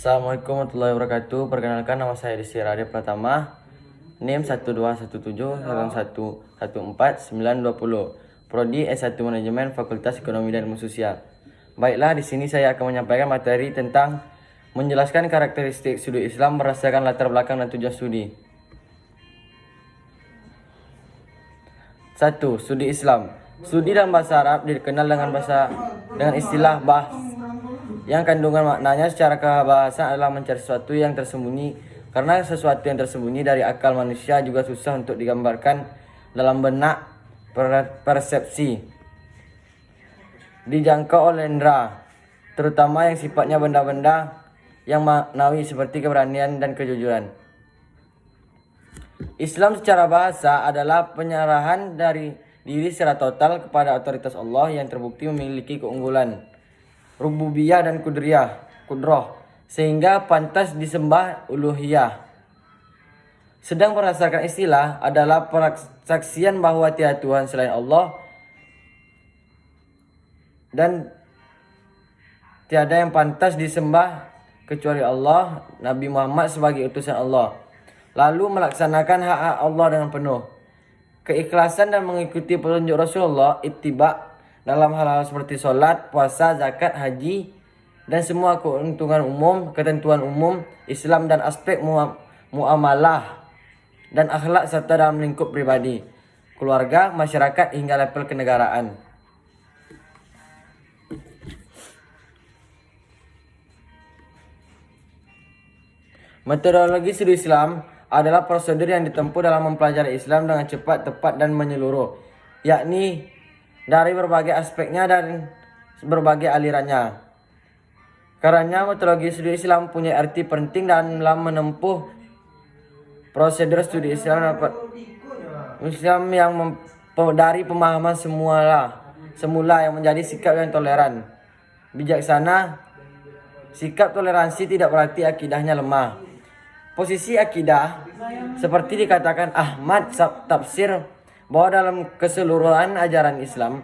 Assalamualaikum warahmatullahi wabarakatuh. Perkenalkan, nama saya Desi Rade Pratama. NIM 12171414920. Prodi S1 Manajemen Fakultas Ekonomi dan Ilmu Sosial. Baiklah, di sini saya akan menyampaikan materi tentang menjelaskan karakteristik studi Islam berdasarkan latar belakang dan tujuan studi. 1. Studi Islam. Studi dalam bahasa Arab dikenal dengan istilah bahs, yang kandungan maknanya secara kebahasaan adalah mencari sesuatu yang tersembunyi, karena sesuatu yang tersembunyi dari akal manusia juga susah untuk digambarkan dalam benak persepsi. Dijangkau oleh indera, terutama yang sifatnya benda-benda yang maknawi seperti keberanian dan kejujuran. Islam secara bahasa adalah penyerahan dari diri secara total kepada otoritas Allah yang terbukti memiliki keunggulan rububiyah dan kudroh, sehingga pantas disembah uluhiyah. Sedang berdasarkan istilah adalah persaksian bahwa tiada Tuhan selain Allah dan tiada yang pantas disembah kecuali Allah, Nabi Muhammad sebagai utusan Allah, lalu melaksanakan hak-hak Allah dengan penuh keikhlasan dan mengikuti petunjuk Rasulullah, ittiba dalam hal-hal seperti sholat, puasa, zakat, haji, dan semua ketentuan umum Islam dan aspek muamalah dan akhlak serta dalam lingkup pribadi, keluarga, masyarakat hingga level kenegaraan. Metodologi studi Islam adalah prosedur yang ditempuh dalam mempelajari Islam dengan cepat, tepat, dan menyeluruh, yakni dari berbagai aspeknya dan berbagai alirannya. Karena metodologi studi Islam punya arti penting dalam menempuh prosedur studi Islam dapat Islam yang dari pemahaman semula yang menjadi sikap yang toleran, bijaksana. Sikap toleransi tidak berarti akidahnya lemah. Posisi akidah seperti dikatakan Ahmad Tafsir bahwa dalam keseluruhan ajaran Islam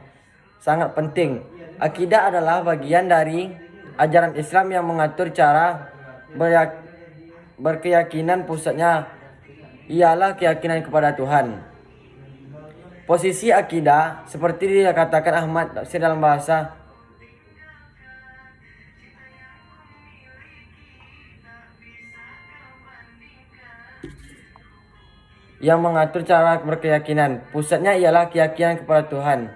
sangat penting. Akidah adalah bagian dari ajaran Islam yang mengatur cara berkeyakinan, pusatnya ialah keyakinan kepada Tuhan. Posisi akidah seperti dikatakan Ahmad Tafsir dalam bahasa yang mengatur cara berkeyakinan, pusatnya ialah keyakinan kepada Tuhan.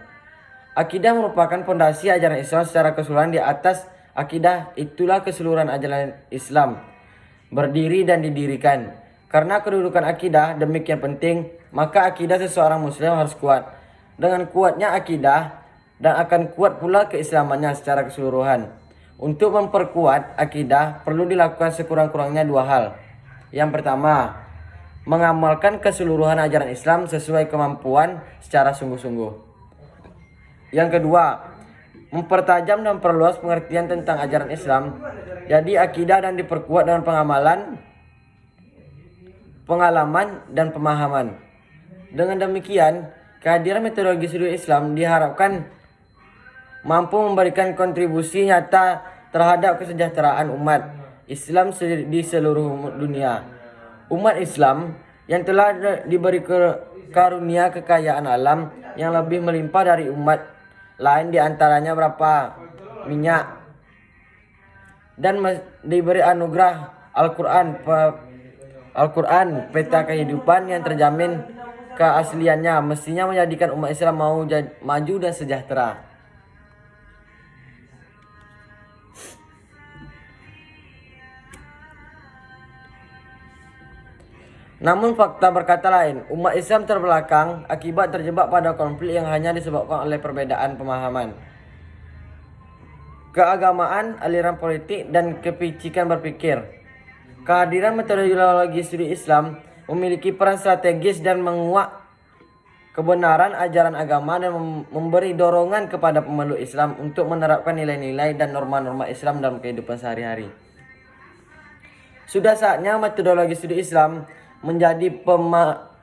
Akidah merupakan fondasi ajaran Islam secara keseluruhan. Di atas akidah itulah keseluruhan ajaran Islam berdiri dan didirikan. Karena kedudukan akidah demikian penting, maka akidah seseorang muslim harus kuat. Dengan kuatnya akidah dan akan kuat pula keislamannya secara keseluruhan. Untuk memperkuat akidah perlu dilakukan sekurang-kurangnya dua hal. Yang pertama, mengamalkan keseluruhan ajaran Islam sesuai kemampuan secara sungguh-sungguh. Yang kedua, mempertajam dan perluas pengertian tentang ajaran Islam. Jadi akidah dan diperkuat dengan pengalaman dan pemahaman. Dengan demikian, kehadiran metodologi studi Islam diharapkan mampu memberikan kontribusi nyata terhadap kesejahteraan umat Islam di seluruh dunia. Umat Islam yang telah diberi karunia kekayaan alam yang lebih melimpah dari umat lain, diantaranya berapa minyak, dan diberi anugerah Al-Quran, peta kehidupan yang terjamin keasliannya, mestinya menjadikan umat Islam mau maju dan sejahtera. Namun fakta berkata lain, umat Islam terbelakang akibat terjebak pada konflik yang hanya disebabkan oleh perbedaan pemahaman, keagamaan, aliran politik, dan kepicikan berpikir. Kehadiran metodologi studi Islam memiliki peran strategis dan menguak kebenaran ajaran agama dan memberi dorongan kepada pemeluk Islam untuk menerapkan nilai-nilai dan norma-norma Islam dalam kehidupan sehari-hari. Sudah saatnya metodologi studi Islam menjadi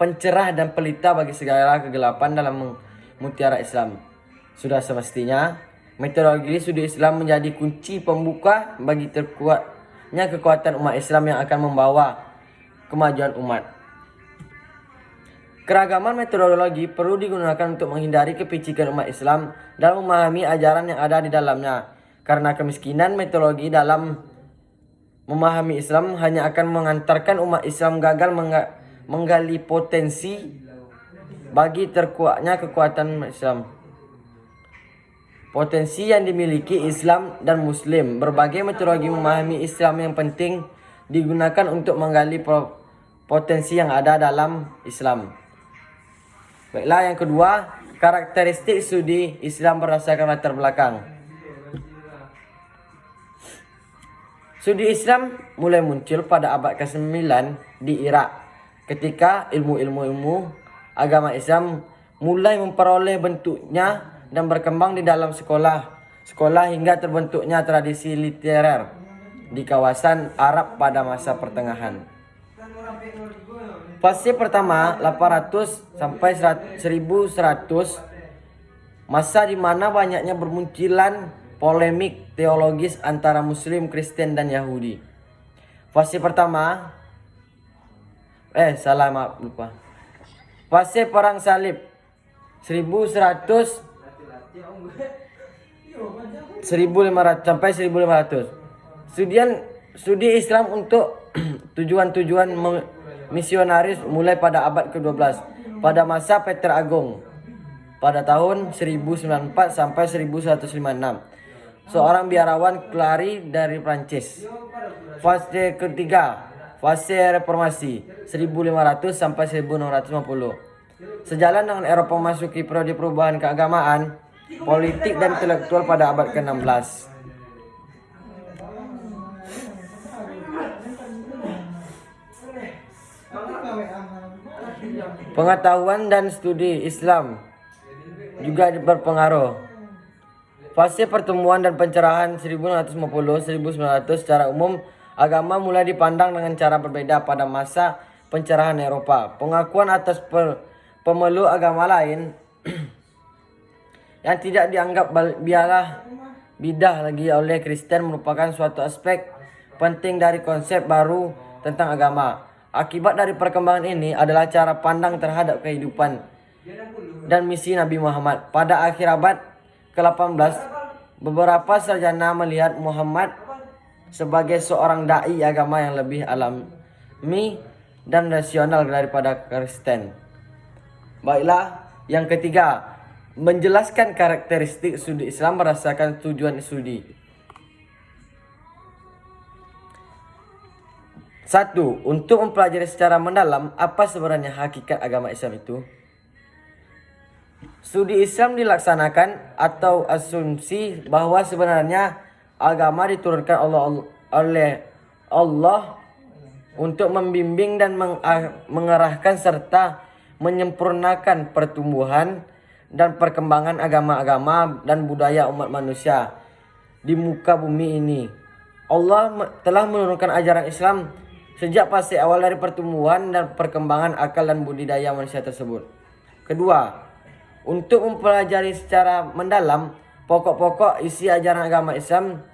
pencerah dan pelita bagi segala kegelapan dalam mutiara Islam. Sudah semestinya metodologi studi Islam menjadi kunci pembuka bagi terciptanya kekuatan umat Islam yang akan membawa kemajuan umat. Keragaman metodologi perlu digunakan untuk menghindari kepicikan umat Islam dalam memahami ajaran yang ada di dalamnya. Karena kemiskinan metodologi dalam memahami Islam hanya akan mengantarkan umat Islam gagal menggali potensi bagi terkuatnya kekuatan Islam. Potensi yang dimiliki Islam dan Muslim. Berbagai metodologi memahami Islam yang penting digunakan untuk menggali potensi yang ada dalam Islam. Baiklah, yang kedua, karakteristik studi Islam berdasarkan latar belakang. Studi Islam mulai muncul pada abad ke-9 di Irak, ketika ilmu agama Islam mulai memperoleh bentuknya dan berkembang di dalam sekolah hingga terbentuknya tradisi literer di kawasan Arab pada masa pertengahan. Fase pertama 800 sampai 1100, masa di mana banyaknya bermunculan polemik teologis antara Muslim, Kristen dan Yahudi. Fase pertama lupa. Fase perang salib 1100 sampai 1500. Studi Islam untuk tujuan misionaris mulai pada abad ke-12 pada masa Peter Agung pada tahun 1094 sampai 1156. Seorang biarawan Clary dari Prancis. Fase ketiga, fase reformasi 1500 sampai 1650. Sejalan dengan Eropa memasuki periode perubahan keagamaan, politik dan intelektual pada abad ke-16. Pengetahuan dan studi Islam juga berpengaruh. Fase pertemuan dan pencerahan 1650-1900 secara umum, agama mulai dipandang dengan cara berbeda pada masa pencerahan Eropa. Pengakuan atas pemeluk agama lain yang tidak dianggap bidah lagi oleh Kristen merupakan suatu aspek penting dari konsep baru tentang agama. Akibat dari perkembangan ini adalah cara pandang terhadap kehidupan dan misi Nabi Muhammad. Pada akhir abad ke-18, beberapa sarjana melihat Muhammad sebagai seorang dai agama yang lebih alami dan rasional daripada Kristen. Baiklah, yang ketiga, menjelaskan karakteristik studi Islam berdasarkan tujuan studi. 1. Untuk mempelajari secara mendalam apa sebenarnya hakikat agama Islam itu. Studi Islam dilaksanakan atau asumsi bahwa sebenarnya agama diturunkan oleh Allah untuk membimbing dan mengarahkan serta menyempurnakan pertumbuhan dan perkembangan agama-agama dan budaya umat manusia di muka bumi ini. Allah telah menurunkan ajaran Islam sejak fase awal dari pertumbuhan dan perkembangan akal dan budidaya manusia tersebut. Kedua, untuk mempelajari secara mendalam pokok-pokok isi ajaran agama Islam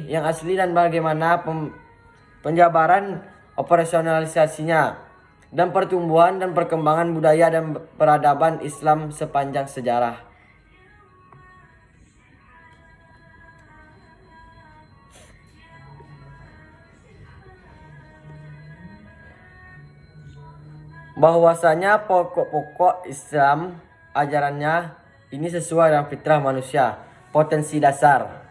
yang asli dan bagaimana penjabaran operasionalisasinya dan pertumbuhan dan perkembangan budaya dan peradaban Islam sepanjang sejarah. Bahwasanya pokok-pokok Islam ajarannya ini sesuai dengan fitrah manusia, potensi dasar.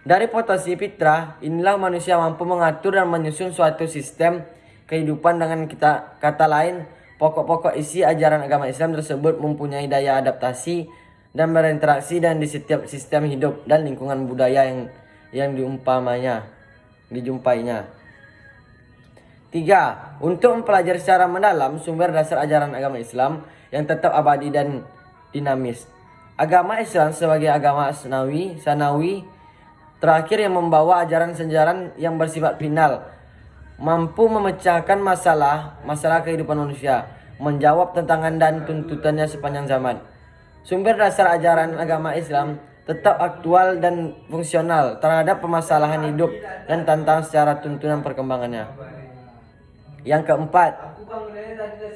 Dari potensi fitrah, inilah manusia mampu mengatur dan menyusun suatu sistem kehidupan. Dengan kata lain, pokok-pokok isi ajaran agama Islam tersebut mempunyai daya adaptasi dan berinteraksi dan di setiap sistem hidup dan lingkungan budaya yang dijumpainya. 3. Untuk mempelajari secara mendalam sumber dasar ajaran agama Islam yang tetap abadi dan dinamis. Agama Islam sebagai agama sanawi terakhir yang membawa ajaran-ajaran yang bersifat final, mampu memecahkan masalah kehidupan manusia, menjawab tantangan dan tuntutannya sepanjang zaman. Sumber dasar ajaran agama Islam tetap aktual dan fungsional terhadap permasalahan hidup dan tantangan secara tuntunan perkembangannya. Yang keempat,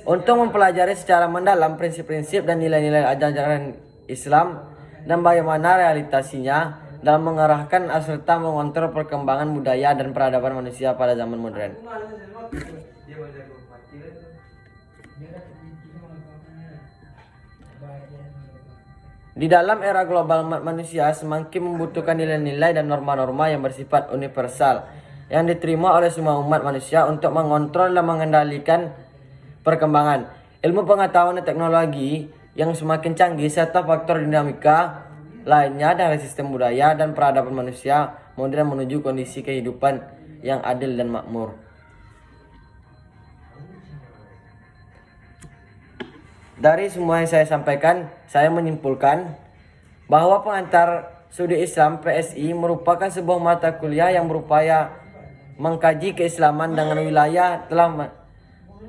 untuk mempelajari secara mendalam prinsip-prinsip dan nilai-nilai ajaran Islam dan bagaimana realitasinya dalam mengarahkan serta mengontrol perkembangan budaya dan peradaban manusia pada zaman modern. Di dalam era global, manusia semakin membutuhkan nilai-nilai dan norma-norma yang bersifat universal yang diterima oleh semua umat manusia untuk mengontrol dan mengendalikan perkembangan ilmu pengetahuan dan teknologi yang semakin canggih serta faktor dinamika lainnya dari sistem budaya dan peradaban manusia modern menuju kondisi kehidupan yang adil dan makmur. Dari semua yang saya sampaikan, saya menyimpulkan bahwa pengantar studi Islam PSI merupakan sebuah mata kuliah yang berupaya mengkaji keislaman dengan wilayah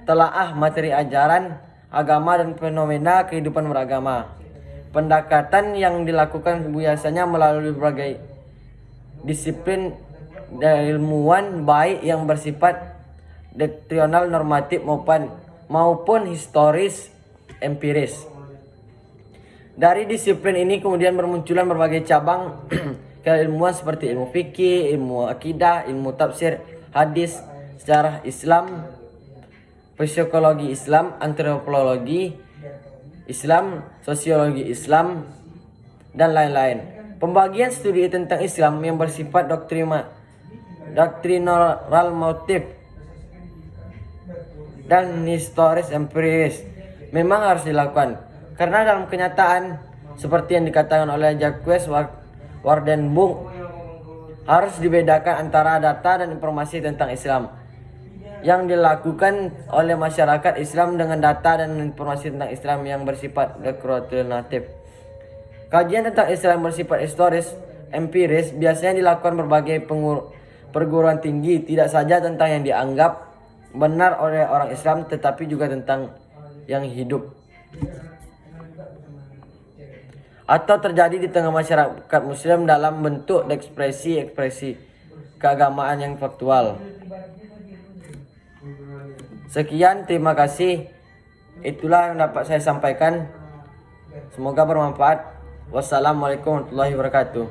telaah materi ajaran agama dan fenomena kehidupan beragama. Pendekatan yang dilakukan biasanya melalui berbagai disiplin dan ilmuwan baik yang bersifat doktrinal normatif maupun historis empiris. Dari disiplin ini kemudian bermunculan berbagai cabang keilmuan seperti ilmu fikih, ilmu akidah, ilmu tafsir, hadis, sejarah Islam, psikologi Islam, antropologi Islam, sosiologi Islam, dan lain-lain. Pembagian studi tentang Islam yang bersifat doktrinal motif dan historis empiris memang harus dilakukan, karena dalam kenyataan seperti yang dikatakan oleh Jacques Wardenburg, harus dibedakan antara data dan informasi tentang Islam yang dilakukan oleh masyarakat Islam dengan data dan informasi tentang Islam yang bersifat deklaratif. Kajian tentang Islam bersifat historis empiris biasanya dilakukan berbagai perguruan tinggi, tidak saja tentang yang dianggap benar oleh orang Islam tetapi juga tentang yang hidup atau terjadi di tengah masyarakat Muslim dalam bentuk ekspresi keagamaan yang faktual. Sekian, terima kasih. Itulah yang dapat saya sampaikan. Semoga bermanfaat. Wassalamualaikum warahmatullahi wabarakatuh.